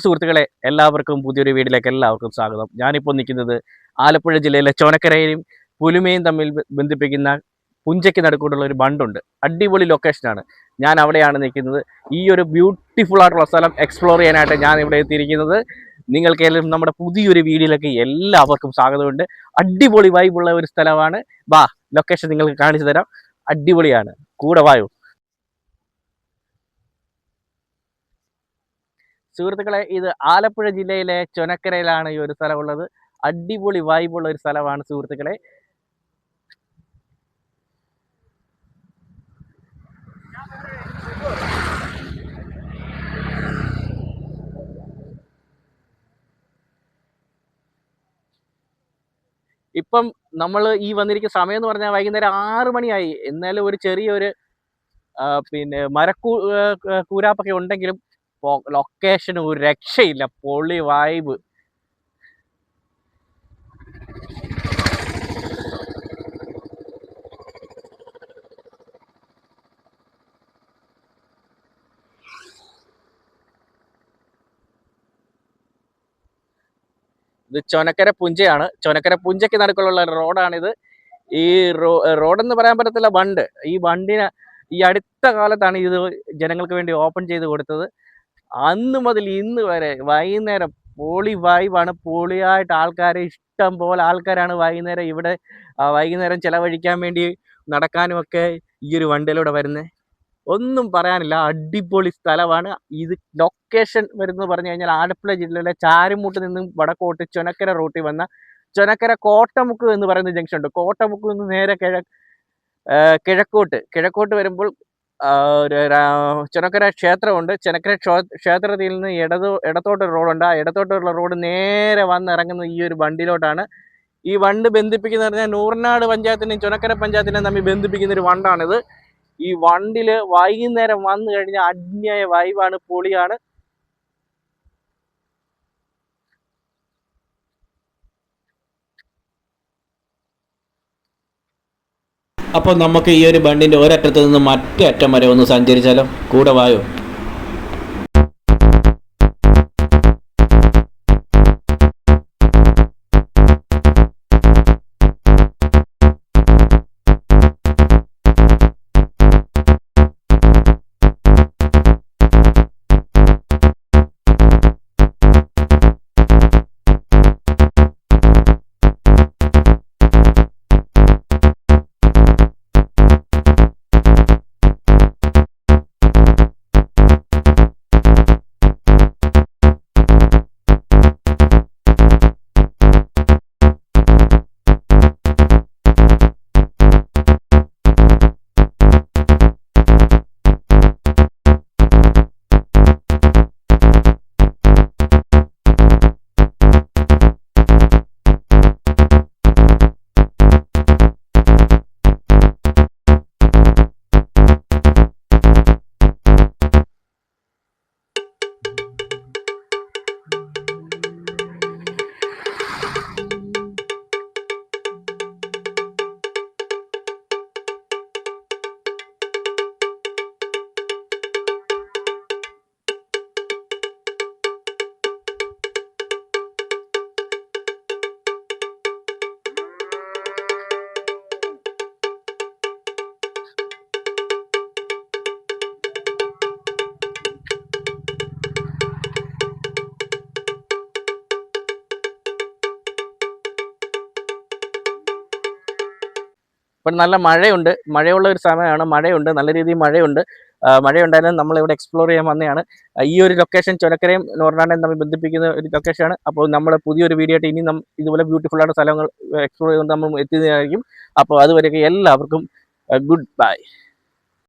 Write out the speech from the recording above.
സുഹൃത്തുക്കളെ, എല്ലാവർക്കും പുതിയൊരു വീഡിയോയിലേക്ക് എല്ലാവർക്കും സ്വാഗതം. ഞാനിപ്പോൾ നിൽക്കുന്നത് ആലപ്പുഴ ജില്ലയിലെ ചോനക്കരയും പുലുമയും തമ്മിൽ ബന്ധിപ്പിക്കുന്ന പുഞ്ചയ്ക്ക് നടുക്കൂടുള്ള ഒരു ബണ്ടുണ്ട്. അടിപൊളി ലൊക്കേഷനാണ്. ഞാൻ അവിടെയാണ് നിൽക്കുന്നത്. ഈ ഒരു ബ്യൂട്ടിഫുൾ ആയിട്ടുള്ള സ്ഥലം എക്സ്പ്ലോർ ചെയ്യാനായിട്ട് ഞാൻ ഇവിടെ എത്തിയിരിക്കുന്നത്. നിങ്ങൾക്കെല്ലാം നമ്മുടെ പുതിയൊരു വീഡിയോയിലേക്ക് എല്ലാവർക്കും സ്വാഗതമുണ്ട്. അടിപൊളി വൈബുള്ള ഒരു സ്ഥലമാണ്. വാ, ലൊക്കേഷൻ നിങ്ങൾക്ക് കാണിച്ചു തരാം. അടിപൊളിയാണ്, കൂടെ വായോ. സുഹൃത്തുക്കളെ, ഇത് ആലപ്പുഴ ജില്ലയിലെ ചൊനക്കരയിലാണ് ഈ ഒരു സ്ഥലമുള്ളത്. അടിപൊളി വൈബുള്ള ഒരു സ്ഥലമാണ് സുഹൃത്തുക്കളെ. ഇപ്പം നമ്മൾ ഈ വന്നിരിക്കുന്ന സമയം എന്ന് പറഞ്ഞാൽ വൈകുന്നേരം 6 മണിയായി. എന്നാലും ഒരു ചെറിയൊരു പിന്നെ കൂരാപ്പൊക്കെ ഉണ്ടെങ്കിലും ലൊക്കേഷൻ ഒരു രക്ഷയില്ല. പൊളി വൈബ്. ഇത് ചൊനക്കര പുഞ്ചയാണ്. ചൊനക്കര പുഞ്ചയ്ക്ക് നടുക്കുള്ള റോഡാണിത്. ഈ റോഡെന്ന് പറയാൻ പറ്റത്തില്ല, ബണ്ട്. ഈ ബണ്ടിന് ഈ അടുത്ത കാലത്താണ് ഇത് ജനങ്ങൾക്ക് വേണ്ടി ഓപ്പൺ ചെയ്ത് കൊടുത്തത്. അന്ന് മുതൽ ഇന്ന് വരെ വൈകുന്നേരം പൊളി വൈബാണ്. പൊളിയായിട്ട് ആൾക്കാർ, ഇഷ്ടം പോലെ ആൾക്കാരാണ് വൈകുന്നേരം ഇവിടെ വൈകുന്നേരം ചിലവഴിക്കാൻ വേണ്ടി നടക്കാനും ഒക്കെ ഈ ഒരു വണ്ടിയിലൂടെ വരുന്നത്. ഒന്നും പറയാനില്ല, അടിപൊളി സ്ഥലമാണ്. ഇത് ലൊക്കേഷൻ വരുന്നത് പറഞ്ഞു കഴിഞ്ഞാൽ ആലപ്പുഴ ജില്ലയിലെ ചാരുമൂട്ട് നിന്നും വടക്കോട്ട് ചൊനക്കര റൂട്ടിൽ വന്ന ചൊനക്കര കോട്ടമുക്ക് എന്ന് പറയുന്ന ജംഗ്ഷൻ ഉണ്ട്. കോട്ടമുക്ക് നിന്ന് നേരെ കിഴക്കോട്ട് വരുമ്പോൾ ചൊനക്കര ക്ഷേത്രമുണ്ട്. ചൊനക്കര ക്ഷേത്രത്തിൽ നിന്ന് ഇടത്തോട്ടൊരു റോഡുണ്ട്. ആ ഇടത്തോട്ടുള്ള റോഡ് നേരെ വന്നിറങ്ങുന്ന ഈ ഒരു വണ്ടിയിലോട്ടാണ്. ഈ വണ്ട് ബന്ധിപ്പിക്കുന്ന പറഞ്ഞാൽ നൂർനാട് പഞ്ചായത്തിനെയും ചൊനക്കര പഞ്ചായത്തിനെയും തമ്മിൽ ബന്ധിപ്പിക്കുന്ന ഒരു വണ്ടാണിത്. ഈ വണ്ടില് വൈകുന്നേരം വന്നു കഴിഞ്ഞാൽ അന്യായ വൈബാണ്, പൊളിയാണ്. അപ്പോൾ നമുക്ക് ഈ ഒരു ബണ്ടിന്റെ ഒരറ്റത്ത് നിന്ന് മറ്റേ അറ്റം വരെ ഒന്ന് സഞ്ചരിച്ചാലോ? കൂടെ വായോ. ഇപ്പം നല്ല മഴയുണ്ട്. മഴയുള്ള ഒരു സമയമാണ്. മഴയുണ്ട്, നല്ല രീതിയിൽ മഴയുണ്ട്. മഴയുണ്ടായാലും നമ്മളിവിടെ എക്സ്പ്ലോർ ചെയ്യാൻ വന്നതാണ്. ഈ ഒരു ലൊക്കേഷൻ ചൊനക്കരയും നൂർനാടിനെയും തമ്മിൽ ബന്ധിപ്പിക്കുന്ന ഒരു ലൊക്കേഷനാണ്. അപ്പോൾ നമ്മൾ പുതിയൊരു വീഡിയോ ആയിട്ട് ഇനി ഇതുപോലെ ബ്യൂട്ടിഫുൾ ആയിട്ട് സ്ഥലങ്ങൾ എക്സ്പ്ലോർ ചെയ്തുകൊണ്ട് നമ്മൾ എത്തുന്നതായിരിക്കും. അപ്പോൾ അതുവരെയൊക്കെ എല്ലാവർക്കും ഗുഡ് ബൈ.